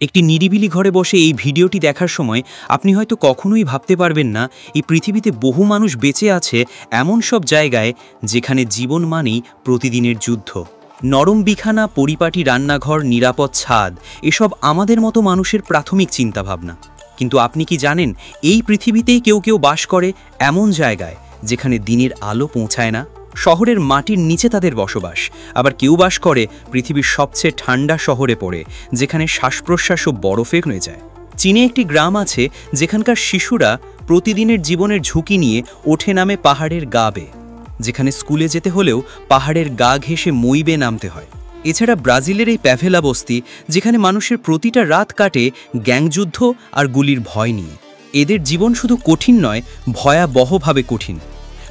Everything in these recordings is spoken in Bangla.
একটি নিরিবিলি ঘরে বসে এই ভিডিওটি দেখার সময় আপনি হয়তো কখনোই ভাবতে পারবেন না এই পৃথিবীতে বহু মানুষ বেঁচে আছে এমন সব জায়গায় যেখানে জীবন মানেই প্রতিদিনের যুদ্ধ। নরম বিছানা, পরিপাটি রান্নাঘর, নিরাপদ ছাদ, এসব আমাদের মতো মানুষের প্রাথমিক চিন্তাভাবনা। কিন্তু আপনি কি জানেন এই পৃথিবীতেই কেউ কেউ বাস করে এমন জায়গায় যেখানে দিনের আলো পৌঁছায় না? শহরের মাটির নিচে তাদের বসবাস। আবার কেউ বাস করে পৃথিবীর সবচেয়ে ঠান্ডা শহরে পড়ে, যেখানে শ্বাস প্রশ্বাসও বরফে হয়ে যায়। চীনে একটি গ্রাম আছে যেখানকার শিশুরা প্রতিদিনের জীবনের ঝুঁকি নিয়ে ওঠে নামে পাহাড়ের গা বেয়ে, যেখানে স্কুলে যেতে হলেও পাহাড়ের গা ঘেঁষে মই বেয়ে নামতে হয়। এছাড়া ব্রাজিলের এই প্যাভেলা বস্তি, যেখানে মানুষের প্রতিটা রাত কাটে গ্যাংযুদ্ধ আর গুলির ভয় নিয়ে। এদের জীবন শুধু কঠিন নয়, ভয়াবহভাবে কঠিন।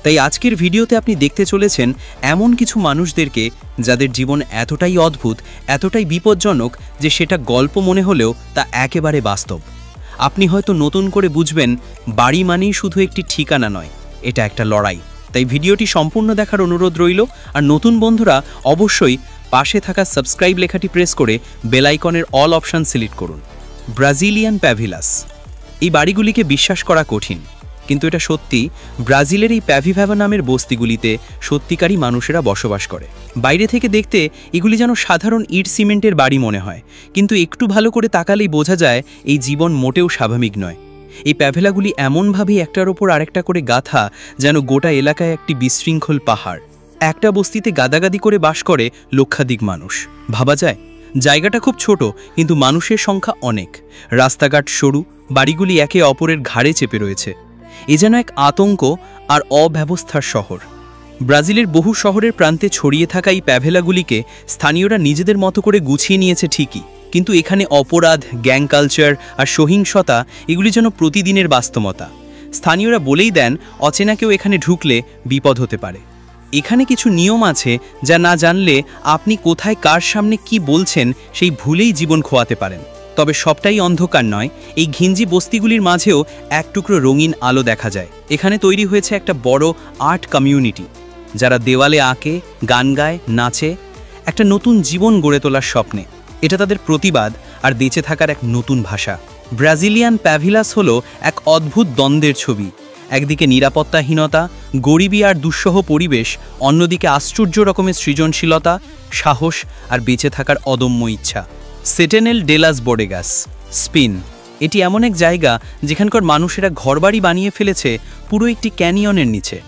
তাই আজকের ভিডিওতে আপনি দেখতে চলেছেন এমন কিছু মানুষদেরকে যাদের জীবন এতটাই অদ্ভুত, এতটাই বিপজ্জনক যে সেটা গল্প মনে হলেও তা একেবারে বাস্তব। আপনি হয়তো নতুন করে বুঝবেন বাড়ি মানেই শুধু একটি ঠিকানা নয়, এটা একটা লড়াই। তাই ভিডিওটি সম্পূর্ণ দেখার অনুরোধ রইল। আর নতুন বন্ধুরা অবশ্যই পাশে থাকা সাবস্ক্রাইব লেখাটি প্রেস করে বেল আইকনের অল অপশন সিলেক্ট করুন। ব্রাজিলিয়ান প্যাভিলাস। এই বাড়িগুলিকে বিশ্বাস করা কঠিন, কিন্তু এটা সত্যি। ব্রাজিলের এই প্যাভিভ্যাভা নামের বস্তিগুলিতে সত্যিকারই মানুষেরা বসবাস করে। বাইরে থেকে দেখতে এগুলি যেন সাধারণ ইট সিমেন্টের বাড়ি মনে হয়, কিন্তু একটু ভালো করে তাকালেই বোঝা যায় এই জীবন মোটেও স্বাভাবিক নয়। এই প্যাভেলাগুলি এমনভাবেই একটার ওপর আরেকটা করে গাঁথা, যেন গোটা এলাকায় একটি বিশৃঙ্খল পাহাড়। একটা বস্তিতে গাদাগাদি করে বাস করে লক্ষাধিক মানুষ। ভাবা যায় জায়গাটা খুব ছোট, কিন্তু মানুষের সংখ্যা অনেক। রাস্তাঘাট সরু, বাড়িগুলি একে অপরের ঘাড়ে চেপে রয়েছে। এ যেন এক আতঙ্ক আর অব্যবস্থার শহর। ব্রাজিলের বহু শহরের প্রান্তে ছড়িয়ে থাকা এই প্যাভেলাগুলিকে স্থানীয়রা নিজেদের মতো করে গুছিয়ে নিয়েছে ঠিকই, কিন্তু এখানে অপরাধ, গ্যাং কালচার আর সহিংসতা এগুলি যেন প্রতিদিনের বাস্তবতা। স্থানীয়রা বলেই দেন অচেনা কেউ এখানে ঢুকলে বিপদ হতে পারে। এখানে কিছু নিয়ম আছে যা না জানলে আপনি কোথায় কার সামনে কি বলছেন সেই ভুলেই জীবন খোয়াতে পারেন। তবে সবটাই অন্ধকার নয়। এই ঘিঞ্জি বস্তিগুলির মাঝেও এক টুকরো রঙিন আলো দেখা যায়। এখানে তৈরি হয়েছে একটা বড় আর্ট কমিউনিটি, যারা দেওয়ালে আঁকে, গান গায়, নাচে, একটা নতুন জীবন গড়ে তোলার স্বপ্নে। এটা তাদের প্রতিবাদ আর বেঁচে থাকার এক নতুন ভাষা। ব্রাজিলিয়ান প্যাভিলাস হলো এক অদ্ভুত দ্বন্দ্বের ছবি। একদিকে নিরাপত্তাহীনতা, গরিবী আর দুঃসহ পরিবেশ, অন্যদিকে আশ্চর্য রকমের সৃজনশীলতা, সাহস আর বেঁচে থাকার অদম্য ইচ্ছা। সেটেনেল ডে লাস বোডেগাস, স্পেন। এটি এমন এক জায়গা যেখানকার মানুষেরা ঘরবাড়ি বানিয়ে ফেলেছে পুরো একটি ক্যানিয়নের নিচে।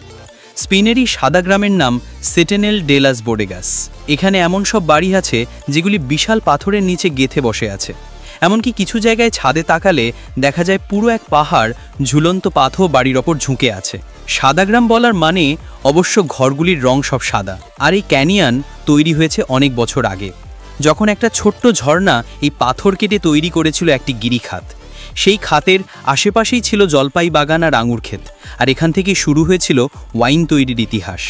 স্পেনেরই সাদা গ্রামের নাম সেটেনেল ডে লাস বোডেগাস। এখানে এমন সব বাড়ি আছে যেগুলি বিশাল পাথরের নিচে গেঁথে বসে আছে। এমনকি কিছু জায়গায় ছাদে তাকালে দেখা যায় পুরো এক পাহাড় ঝুলন্ত পাথর বাড়ির ওপর ঝুঁকে আছে। সাদা গ্রাম বলার মানে অবশ্য ঘরগুলির রং সব সাদা। আর এই ক্যানিয়ন তৈরি হয়েছে অনেক বছর আগে, যখন একটা ছোট্ট ঝর্ণা এই পাথর কেটে তৈরি করেছিল একটি গিরিখাত। সেই খাতের আশেপাশেই ছিল জলপাই বাগান আর আঙুর ক্ষেত, আর এখান থেকে শুরু হয়েছিল ওয়াইন তৈরির ইতিহাস।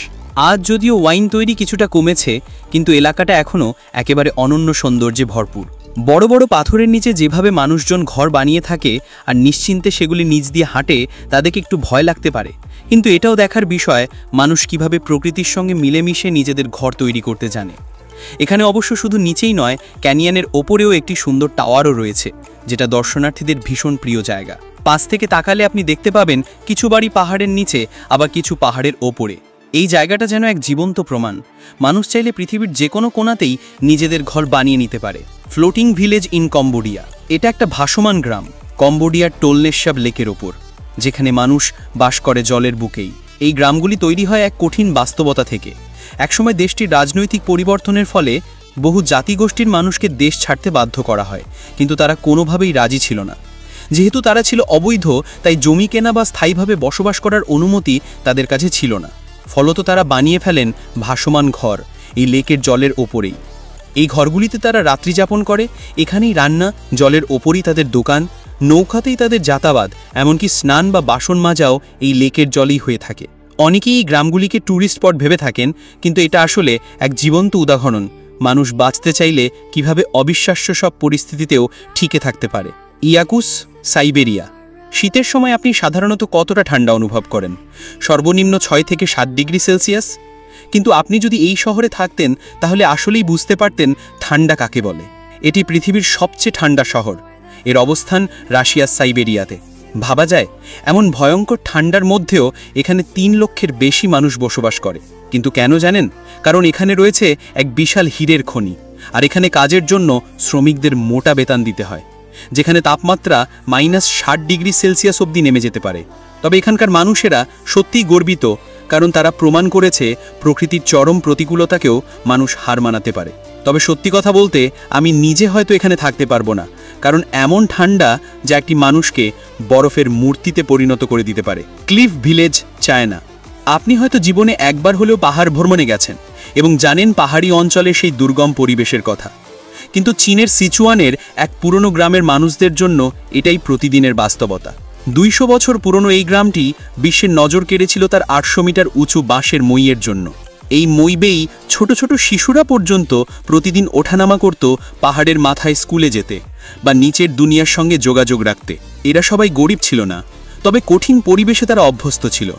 আজ যদিও ওয়াইন তৈরি কিছুটা কমেছে, কিন্তু এলাকাটা এখনও একেবারে অনন্য সৌন্দর্যে ভরপুর। বড় বড় পাথরের নিচে যেভাবে মানুষজন ঘর বানিয়ে থাকে আর নিশ্চিন্তে সেগুলি নিচ দিয়ে হাঁটে, তাদেরকে একটু ভয় লাগতে পারে, কিন্তু এটাও দেখার বিষয় মানুষ কিভাবে প্রকৃতির সঙ্গে মিলেমিশে নিজেদের ঘর তৈরি করতে জানে। এখানে অবশ্য শুধু নিচেই নয়, ক্যানিয়নের ওপরেও একটি সুন্দর টাওয়ারও রয়েছে, যেটা দর্শনার্থীদের ভীষণ প্রিয় জায়গা। পাশ থেকে তাকালে আপনি দেখতে পাবেন কিছু বাড়ি পাহাড়ের নিচে, আবার কিছু পাহাড়ের ওপরে। এই জায়গাটা যেন এক জীবন্ত প্রমাণ। মানুষ চাইলে পৃথিবীর যে কোনো কোণাতেই নিজেদের ঘর বানিয়ে নিতে পারে। Floating village in Cambodia. এটা একটা ভাসমান গ্রাম কম্বোডিয়ার টোলনেশাব লেকের ওপর, যেখানে মানুষ বাস করে জলের বুকেই। এই গ্রামগুলি তৈরি হয় এক কঠিন বাস্তবতা থেকে। একসময় দেশটির রাজনৈতিক পরিবর্তনের ফলে বহু জাতিগোষ্ঠীর মানুষকে দেশ ছাড়তে বাধ্য করা হয়, কিন্তু তারা কোনোভাবেই রাজি ছিল না। যেহেতু তারা ছিল অবৈধ, তাই জমি কেনা বা স্থায়ীভাবে বসবাস করার অনুমতি তাদের কাছে ছিল না। ফলত তারা বানিয়ে ফেলেন ভাসমান ঘর এই লেকের জলের ওপরেই। এই ঘরগুলিতে তারা রাত্রি যাপন করে। এখানেই রান্না, জলের ওপরই তাদের দোকান, নৌকাতেই তাদের যাতায়াত, এমনকি স্নান বা বাসন মাজাও এই লেকের জলেই হয়ে থাকে। অনেকেই এই গ্রামগুলিকে ট্যুরিস্ট স্পট ভেবে থাকেন, কিন্তু এটা আসলে এক জীবন্ত উদাহরণ মানুষ বাঁচতে চাইলে কিভাবে অবিশ্বাস্য সব পরিস্থিতিতেও টিকে থাকতে পারে। ইয়াকুস, সাইবেরিয়া। শীতের সময় আপনি সাধারণত কতটা ঠান্ডা অনুভব করেন? সর্বনিম্ন 6 থেকে 7 ডিগ্রি সেলসিয়াস। কিন্তু আপনি যদি এই শহরে থাকতেন তাহলে আসলেই বুঝতে পারতেন ঠান্ডা কাকে বলে। এটি পৃথিবীর সবচেয়ে ঠান্ডা শহর। এর অবস্থান রাশিয়ার সাইবেরিয়াতে। ভাবা যায় এমন ভয়ঙ্কর ঠান্ডার মধ্যেও এখানে 3 লক্ষের বেশি মানুষ বসবাস করে। কিন্তু কেন জানেন? কারণ এখানে রয়েছে এক বিশাল হীরের খনি, আর এখানে কাজের জন্য শ্রমিকদের মোটা বেতন দিতে হয়, যেখানে তাপমাত্রা -60°C অবধি নেমে যেতে পারে। তবে এখানকার মানুষেরা সত্যিই গর্বিত, কারণ তারা প্রমাণ করেছে প্রকৃতির চরম প্রতিকূলতাকেও মানুষ হার মানাতে পারে। তবে সত্যি কথা বলতে আমি নিজে হয়তো এখানে থাকতে পারবো না, কারণ এমন ঠান্ডা যা একটি মানুষকে বরফের মূর্তিতে পরিণত করে দিতে পারে। Cliff village, China. আপনি হয়তো জীবনে একবার হলেও পাহাড় ভ্রমণে গেছেন এবং জানেন পাহাড়ি অঞ্চলে সেই দুর্গম পরিবেশের কথা। কিন্তু চীনের সিচুয়ানের এক পুরনো গ্রামের মানুষদের জন্য এটাই প্রতিদিনের বাস্তবতা। 200 বছর পুরনো এই গ্রামটি বিশ্বের নজর কেড়েছিল তার 800 মিটার উঁচু বাঁশের মইয়ের জন্য। এই মই বেয়েই ছোট ছোট শিশুরা পর্যন্ত প্রতিদিন ওঠানামা করত পাহাড়ের মাথায় স্কুলে যেতে বা নিচের দুনিয়ার সঙ্গে যোগাযোগ রাখতে। এরা সবাই গরিব ছিল না, তবে কঠিন পরিবেশে তারা অভ্যস্ত ছিল।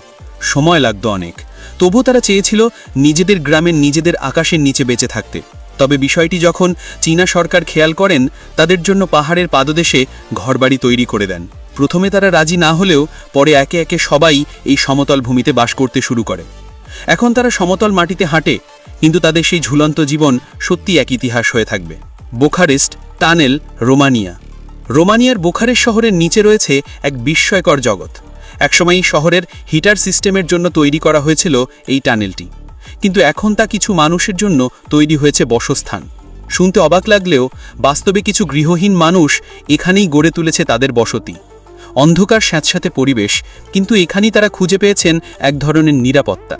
সময় লাগত অনেক, তবুও তারা চেয়েছিল নিজেদের গ্রামের নিজেদের আকাশের নিচে বেঁচে থাকতে। তবে বিষয়টি যখন চীনা সরকার খেয়াল করেন, তাদের জন্য পাহাড়ের পাদদেশে ঘরবাড়ি তৈরি করে দেন। প্রথমে তারা রাজি না হলেও পরে একে একে সবাই এই সমতল ভূমিতে বাস করতে শুরু করে। এখন তারা সমতল মাটিতে হাঁটে, কিন্তু তাদের সেই ঝুলন্ত জীবন সত্যি এক ইতিহাস হয়ে থাকবে। Bucharest tunnel, Romania. রোমানিয়ার বুখারেস্ট শহরের নিচে রয়েছে এক বিস্ময়কর জগৎ। একসময় শহরের হিটার সিস্টেমের জন্য তৈরি করা হয়েছিল এই টানেলটি, কিন্তু এখন তা কিছু মানুষের জন্য তৈরি হয়েছে বসস্থান। শুনতে অবাক লাগলেও বাস্তবে কিছু গৃহহীন মানুষ এখানেই গড়ে তুলেছে তাদের বসতি। অন্ধকার স্যাঁতস্যাঁতে পরিবেশ, কিন্তু এখানেই তারা খুঁজে পেয়েছেন এক ধরনের নিরাপত্তা,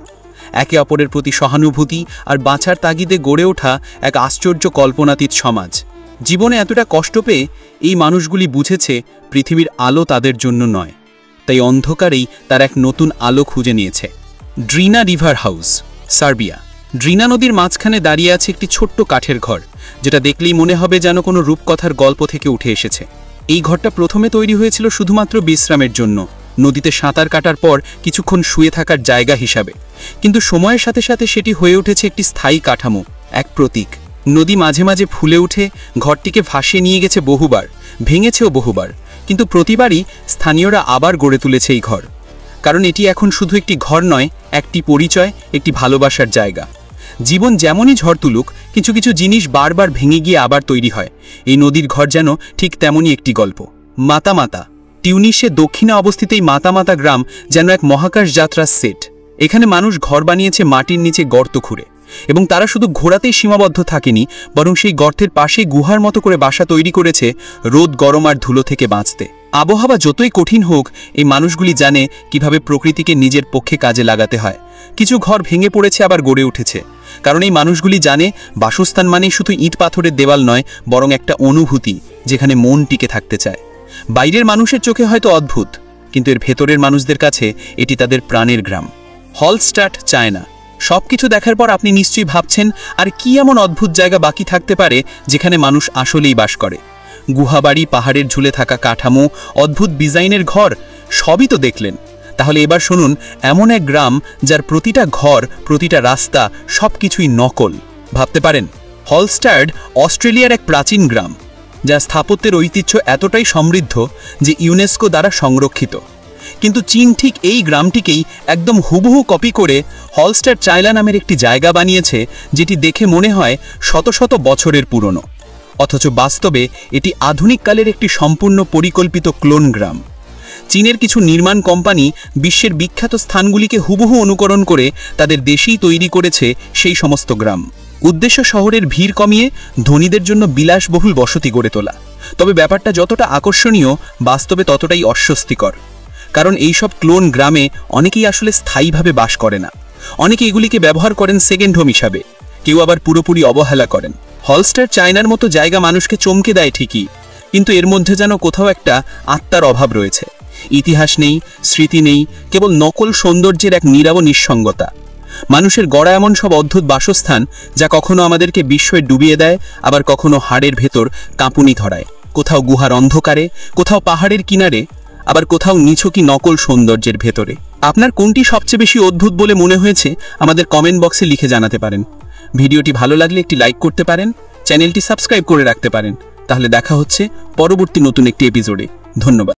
একে অপরের প্রতি সহানুভূতি আর বাঁচার তাগিদে গড়ে ওঠা এক আশ্চর্য কল্পনাতীত সমাজ। জীবনে এতটা কষ্ট পেয়ে এই মানুষগুলি বুঝেছে পৃথিবীর আলো তাদের জন্য নয়, তাই অন্ধকারেই তার এক নতুন আলো খুঁজে নিয়েছে। ড্রিনা রিভার হাউস, সার্বিয়া। ড্রিনা নদীর মাঝখানে দাঁড়িয়ে আছে একটি ছোট্ট কাঠের ঘর, যেটা দেখলেই মনে হবে যেন কোনো রূপকথার গল্প থেকে উঠে এসেছে। এই ঘরটা প্রথমে তৈরি হয়েছিল শুধুমাত্র বিশ্রামের জন্য, নদীতে সাঁতার কাটার পর কিছুক্ষণ শুয়ে থাকার জায়গা হিসাবে। কিন্তু সময়ের সাথে সাথে সেটি হয়ে উঠেছে একটি স্থায়ী কাঠামো, এক প্রতীক। নদী মাঝে মাঝে ফুলে উঠে ঘরটিকে ভাসিয়ে নিয়ে গেছে বহুবার, ভেঙেছেও বহুবার, কিন্তু প্রতিবারই স্থানীয়রা আবার গড়ে তুলেছে এই ঘর। কারণ এটি এখন শুধু একটি ঘর নয়, একটি পরিচয়, একটি ভালোবাসার জায়গা। জীবন যেমনই ঝড় তুলুক, কিছু কিছু জিনিস বারবার ভেঙে গিয়ে আবার তৈরি হয়। এই নদীর ঘর যেন ঠিক তেমনই একটি গল্প। মাতামাতা, টিউনিসের দক্ষিণে অবস্থিত এই মাতামাতা গ্রাম যেন এক মহাকাশ যাত্রার সেট। এখানে মানুষ ঘর বানিয়েছে মাটির নিচে গর্ত খুঁড়ে, এবং তারা শুধু ঘোরাতেই সীমাবদ্ধ থাকেনি, বরং সেই গর্তের পাশে গুহার মতো করে বাসা তৈরি করেছে রোদ, গরম আর ধুলো থেকে বাঁচতে। আবহাওয়া যতই কঠিন হোক, এই মানুষগুলি জানে কিভাবে প্রকৃতিকে নিজের পক্ষে কাজে লাগাতে হয়। কিছু ঘর ভেঙে পড়েছে, আবার গড়ে উঠেছে, কারণ এই মানুষগুলি জানে বাসস্থান মানে শুধু ইট পাথরের দেওয়াল নয়, বরং একটা অনুভূতি যেখানে মন টিকে থাকতে চায়। বাইরের মানুষের চোখে হয়তো অদ্ভুত, কিন্তু এর ভেতরের মানুষদের কাছে এটি তাদের প্রাণের গ্রাম। হলস্টাট, চায়না। সবকিছু দেখার পর আপনি নিশ্চয়ই ভাবছেন, আর কি এমন অদ্ভুত জায়গা বাকি থাকতে পারে যেখানে মানুষ আসলেই বাস করে? গুহাবাড়ি, পাহাড়ের ঝুলে থাকা কাঠামো, অদ্ভুত ডিজাইনের ঘর, সবই তো দেখলেন। তাহলে এবার শুনুন এমন এক গ্রাম যার প্রতিটা ঘর, প্রতিটা রাস্তা সবকিছুই নকল। ভাবতে পারেন, হলস্টাড অস্ট্রেলিয়ার এক প্রাচীন গ্রাম, যা স্থাপত্যের ঐতিহ্য এতটাই সমৃদ্ধ যে ইউনেস্কো দ্বারা সংরক্ষিত। কিন্তু চীন ঠিক এই গ্রামটিকেই একদম হুবহু কপি করে হলস্টাড, চায়না নামের একটি জায়গা বানিয়েছে, যেটি দেখে মনে হয় শত শত বছরের পুরনো। অথচ বাস্তবে এটি আধুনিক কালের একটি সম্পূর্ণ পরিকল্পিত ক্লোন গ্রাম। চীনের কিছু নির্মাণ কোম্পানি বিশ্বের বিখ্যাত স্থানগুলিকে হুবহু অনুকরণ করে তাদের দেশেই তৈরি করেছে সেই সমস্ত গ্রাম। উদ্দেশ্য শহরের ভিড় কমিয়ে ধনীদের জন্য বিলাসবহুল বসতি গড়ে তোলা। তবে ব্যাপারটা যতটা আকর্ষণীয়, বাস্তবে ততটাই অস্বস্তিকর। কারণ এইসব ক্লোন গ্রামে অনেকেই আসলে স্থায়ীভাবে বাস করে না। অনেকে এগুলিকে ব্যবহার করেন সেকেন্ড হোম হিসাবে, কেউ আবার পুরোপুরি অবহেলা করেন। হলস্টার, চায়নার মতো জায়গা মানুষকে চমকে দেয় ঠিকই, কিন্তু এর মধ্যে যেন কোথাও একটা আত্মার অভাব রয়েছে। ইতিহাস নেই, স্মৃতি নেই, কেবল নকল সৌন্দর্যের এক নীরব নিঃসঙ্গতা। মানুষের গড়া এমন সব অদ্ভুত বাসস্থান, যা কখনো আমাদেরকে বিস্ময়ে ডুবিয়ে দেয়, আবার কখনো হাড়ের ভেতর কাঁপুনি ধরায়। কোথাও গুহার অন্ধকারে, কোথাও পাহাড়ের কিনারে, আবার কোথাও নিছকই নকল সৌন্দর্যের ভেতরে। আপনার কোনটি সবচেয়ে বেশি অদ্ভুত বলে মনে হয়েছে আমাদের কমেন্ট বক্সে লিখে জানাতে পারেন। ভিডিওটি ভালো লাগলে একটি লাইক করতে পারেন, চ্যানেলটি সাবস্ক্রাইব করে রাখতে পারেন। তাহলে দেখা হচ্ছে পরবর্তী নতুন একটি এপিসোডে। ধন্যবাদ।